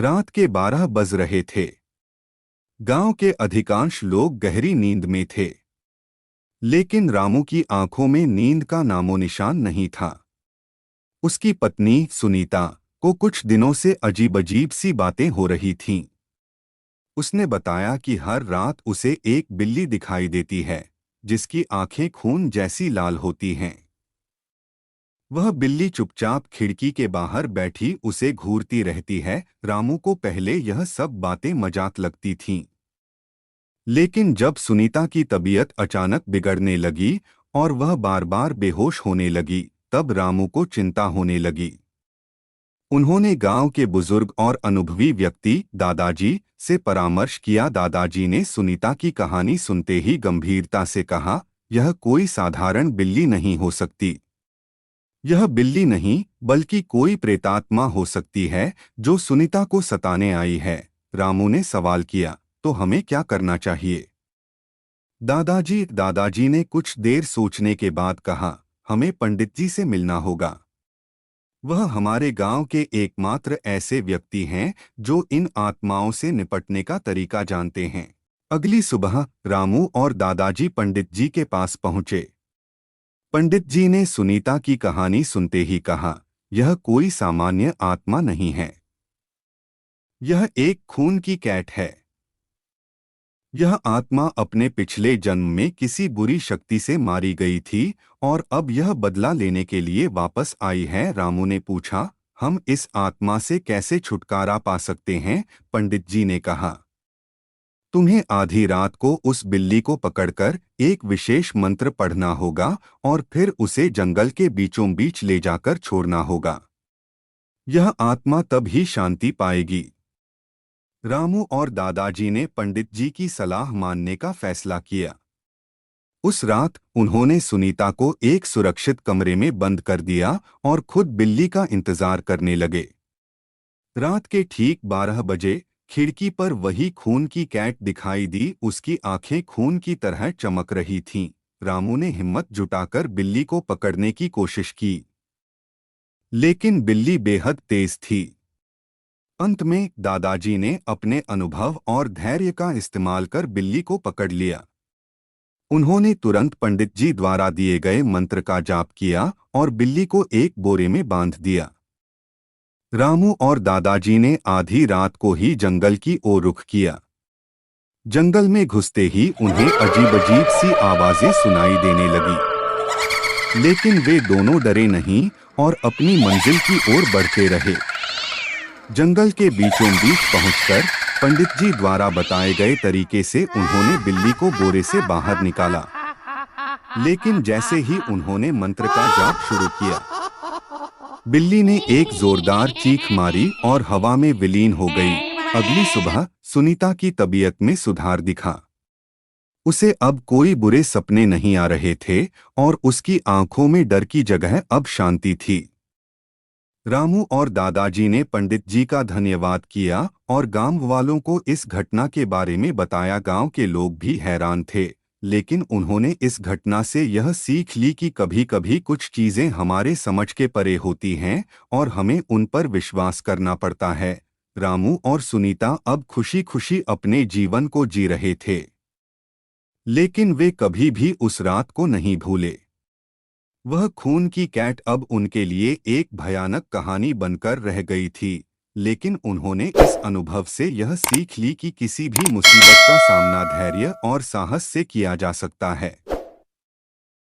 रात के 12 बज रहे थे। गांव के अधिकांश लोग गहरी नींद में थे, लेकिन रामू की आंखों में नींद का नामोनिशान नहीं था। उसकी पत्नी सुनीता को कुछ दिनों से अजीब अजीब सी बातें हो रही थीं। उसने बताया कि हर रात उसे एक बिल्ली दिखाई देती है, जिसकी आंखें खून जैसी लाल होती हैं। वह बिल्ली चुपचाप खिड़की के बाहर बैठी उसे घूरती रहती है। रामू को पहले यह सब बातें मजाक लगती थीं, लेकिन जब सुनीता की तबीयत अचानक बिगड़ने लगी और वह बार बार बेहोश होने लगी, तब रामू को चिंता होने लगी। उन्होंने गांव के बुजुर्ग और अनुभवी व्यक्ति दादाजी से परामर्श किया। दादाजी ने सुनीता की कहानी सुनते ही गंभीरता से कहा, यह कोई साधारण बिल्ली नहीं हो सकती। यह बिल्ली नहीं बल्कि कोई प्रेतात्मा हो सकती है जो सुनीता को सताने आई है। रामू ने सवाल किया, तो हमें क्या करना चाहिए? दादाजी ने कुछ देर सोचने के बाद कहा, हमें पंडित जी से मिलना होगा। वह हमारे गांव के एकमात्र ऐसे व्यक्ति हैं जो इन आत्माओं से निपटने का तरीका जानते हैं। अगली सुबह रामू और दादाजी पंडित जी के पास पहुंचे। पंडित जी ने सुनीता की कहानी सुनते ही कहा, यह कोई सामान्य आत्मा नहीं है। यह एक खून की कैट है। यह आत्मा अपने पिछले जन्म में किसी बुरी शक्ति से मारी गई थी और अब यह बदला लेने के लिए वापस आई है। रामू ने पूछा, हम इस आत्मा से कैसे छुटकारा पा सकते हैं? पंडित जी ने कहा, तुम्हें आधी रात को उस बिल्ली को पकड़कर एक विशेष मंत्र पढ़ना होगा और फिर उसे जंगल के बीचों बीच ले जाकर छोड़ना होगा। यह आत्मा तब ही शांति पाएगी। रामू और दादाजी ने पंडित जी की सलाह मानने का फैसला किया। उस रात उन्होंने सुनीता को एक सुरक्षित कमरे में बंद कर दिया और खुद बिल्ली का इंतजार करने लगे। रात के ठीक 12 बजे खिड़की पर वही खून की कैट दिखाई दी। उसकी आंखें खून की तरह चमक रही थीं। रामू ने हिम्मत जुटाकर बिल्ली को पकड़ने की कोशिश की, लेकिन बिल्ली बेहद तेज थी। अंत में दादाजी ने अपने अनुभव और धैर्य का इस्तेमाल कर बिल्ली को पकड़ लिया। उन्होंने तुरंत पंडित जी द्वारा दिए गए मंत्र का जाप किया और बिल्ली को एक बोरे में बांध दिया। रामू और दादाजी ने आधी रात को ही जंगल की ओर रुख किया। जंगल में घुसते ही उन्हें अजीब अजीब सी आवाजें सुनाई देने लगी, लेकिन वे दोनों डरे नहीं और अपनी मंजिल की ओर बढ़ते रहे। जंगल के बीचों बीच पहुंचकर पंडित जी द्वारा बताए गए तरीके से उन्होंने बिल्ली को बोरे से बाहर निकाला, लेकिन जैसे ही उन्होंने मंत्र का जाप शुरू किया, बिल्ली ने एक जोरदार चीख मारी और हवा में विलीन हो गई। अगली सुबह सुनीता की तबीयत में सुधार दिखा। उसे अब कोई बुरे सपने नहीं आ रहे थे और उसकी आंखों में डर की जगह अब शांति थी। रामू और दादाजी ने पंडित जी का धन्यवाद किया और गांव वालों को इस घटना के बारे में बताया। गांव के लोग भी हैरान थे, लेकिन उन्होंने इस घटना से यह सीख ली कि कभी-कभी कुछ चीजें हमारे समझ के परे होती हैं और हमें उन पर विश्वास करना पड़ता है। रामू और सुनीता अब खुशी-खुशी अपने जीवन को जी रहे थे, लेकिन वे कभी भी उस रात को नहीं भूले। वह खून की कैट अब उनके लिए एक भयानक कहानी बनकर रह गई थी, लेकिन उन्होंने इस अनुभव से यह सीख ली कि किसी भी मुसीबत का सामना धैर्य और साहस से किया जा सकता है।